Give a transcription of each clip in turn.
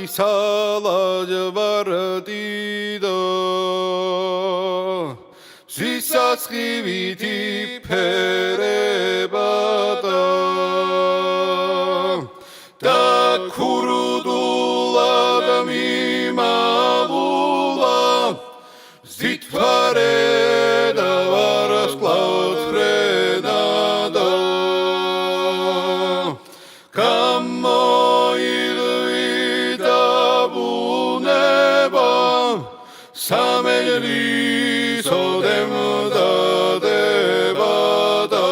სალაჯვარდიდო სისასხივითი ფერებადა და ქურდულად მიმავლა ზითფარე და ვარსკვლავთ ფრენადა გამოიღვიდა ბუნება სამელის ოდემდადებადა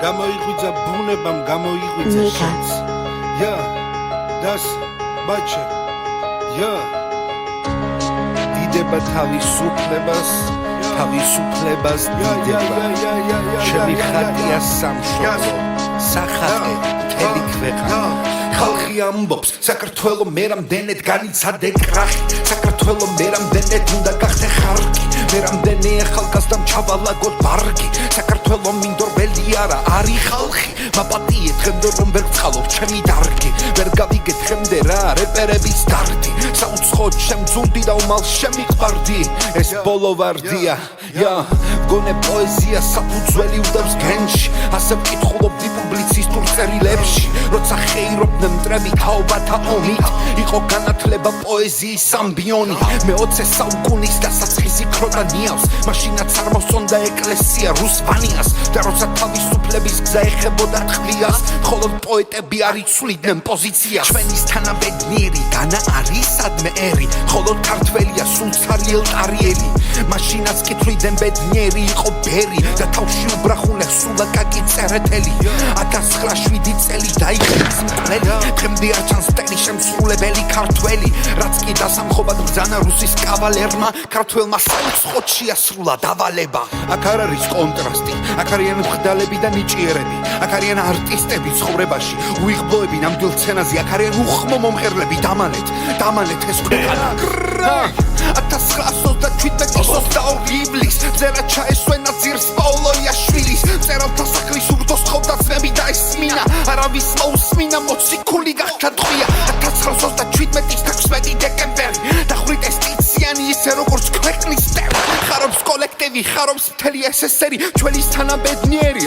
გამოიღვიძა ბუნებამ გამოიღვიძა შენც დას ბაჩა დიდება თავისუფლებას დიდება ჩემი ხატია სამშობლო სახატე მთელი ქვეყანა ხალხი ამბობს საქართველო მე რამდენად განიცადე კრახი საქართველო მე რამდენად უნდა გახდე ხარკი მე რამდენი ახალგაზრდამ ჩავალაგოთ ბარგი საქართველო მინდორველი არა არის ხალხი მაპატიე დღემდე რომ ვერ ვწყალობ ჩემი დარგი ვერ გავიგე დღემდე რა რეპერების დარდი საუცხოდ შემძულდი და უმალ შემიყვარდი ეს ბოლო ვარდია მგონე პოეზია საფუძველი უდევს გენში ასე ვკითხულობდი პუბლიცისტურ წერილებში როცა ხეირობდნენ მტრები თაობათა ომით იყო განათლება პოეზიის ამბიონი მე 20 საუკუნის დასაწყისი ქროდა ნიავს მაშინაც არ მოსწონდა ეკლესია რუსვანიას და როცა თავისუფლების გზა ეხებოდა ტყვიას მხოლოდ პოეტები არ იცვლიდნენ პოზიციას ჩვენის თანაბედნიერი განა არის სადმე ერი მხოლოდ ქართველია სულცარი ელტარიელი მაშინაც კითხვიდან ბედნიერი იყო ბერი და თავში უბრახუნე სულაკაკი წერეთელი 1907 წელი დაიხეს მკვლელი დღემდე არ ჩანს ტელი შემსრულებელი ქართველი რაც კი დასამხობად ბრძანა რუსის კავალერმა ქართველმა საუცხოდ შეასრულა დავალება აქ არ არის კონტრასტი აქ არიან მხდალები და ნიჭიერები აქ არიან არტისტები ცხოვრებაში უიღბლოები ნამდვილ სცენაზე აქ არიან უხმო მომღერლები დამანეთ ეს ქვეყანა 1927 ივლის წერა ჩაესვენა ძირს პაოლოიაშვილის მწერალთა სახლის ურდოს თხოვდა ძმები და ესმინა არავის მოусმინა მოციქული გახდა ტყვია 1927-ის 16 დეკემბერი დახვრიტეს ტიციანი ისე როგორც ქვეყნის მტერი ხარობს კოლექტივი ხარობს მთელი SSR ჩვენის თანაბედნიერი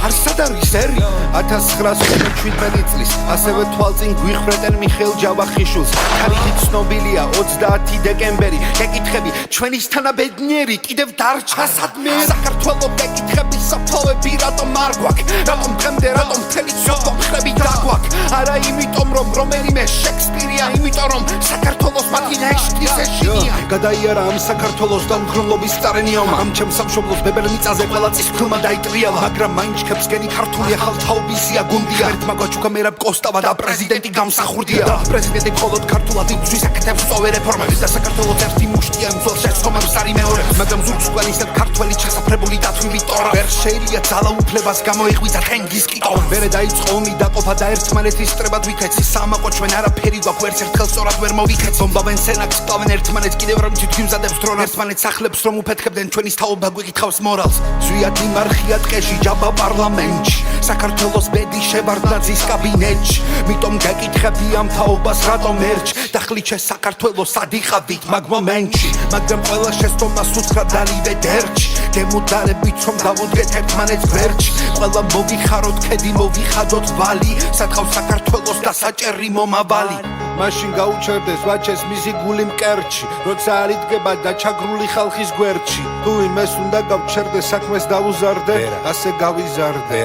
არსად არის ერი 1917 წლის ასევე თვალწინ გვიხვრეტენ მიხეილ ჯავახიშვილს თარიღი ცნობილია 30 დეკემბერი ეკითხები ჩვენის თანაბედნიერი კიდევ დარჩა სადმე საქართველო ეკითხები საფლავები რატომ არ გვაქვს რატომ დღემდე რატომ მთელი ცოდვა მხრები დაგვაქვს არა იმიტომ რომ რომელიმე შექსპირია იმიტომ რომ საქართველოს მათი ნაშტის ეშინია გადაიარა ამ საქართველოს დამღრმლობის წარენიამა ამ ჩემს სამშობლოს ბებერნიწაზე ყველა წის ფილმა დაიტრიალა მაგრამ მაინც ქებსგენი ქართული ახალთაობისია გუნდია ერთმა გვაჩუქა მერაბ კოსტავა და პრეზიდენტი გამსახურდია და პრეზიდენტი მხოლოდ ქართულად იბრძვის აკეთებს სწოვე რეფორმების და საქართველოს ერთი მუშტია მსვლელ შეცდომებს არ იმეორებს მაგრამ ზურგს ყველისად ქართველი ჩასაფრებული დათვლილი ტორა ვერ შეიძლება ძალაუფლებას გამოიღვიძა თენგიზ კიტოვა მერე დაიწყო ომი დაყოფა და ერთმანეთის სტრებად ვიქეცი სამაყო ჩვენ არაფერი გვაქვს ვერც ერთხელ სწორად ვერ მოვიქეცი ბომბავენ სენაკს კლავენ ერთმანეთს კიდევ რომ თვითმზადებს დრონს ერთმანეთს ახლებს რომ უფეთქებდნენ ჩვენის თაობა გვიკითხავს მორალს ზვიად იმარხია ტყეში ჯაბა პარლამენტში საქართველოს ბედი შევარდნაძის კაბინეტში მიტომ გეკითხები ამ თაობას რატომ ერჩ დახლით საქართველოს ადიხავით მაგ მომენტში მაგრამ ყველა შეცდომას უთხრა დალივე დერჩი გემუდარებით რომ დავუდგეთ ერთმანეთს გვერდში ყველა მოვიხაროთ ქედი მოვიხადოთ ვალი სათხავს საქართველოს დასაჭერი მომავალი მაშინ გაუჩერდეს ვაჩეს მისი გული მკერდში როცა არ იდგება და ჩაგრული ხალხის გვერდში თუ იმეს უნდა გავჩერდეს საქმეს დაუზარდე ასე გავიზარდე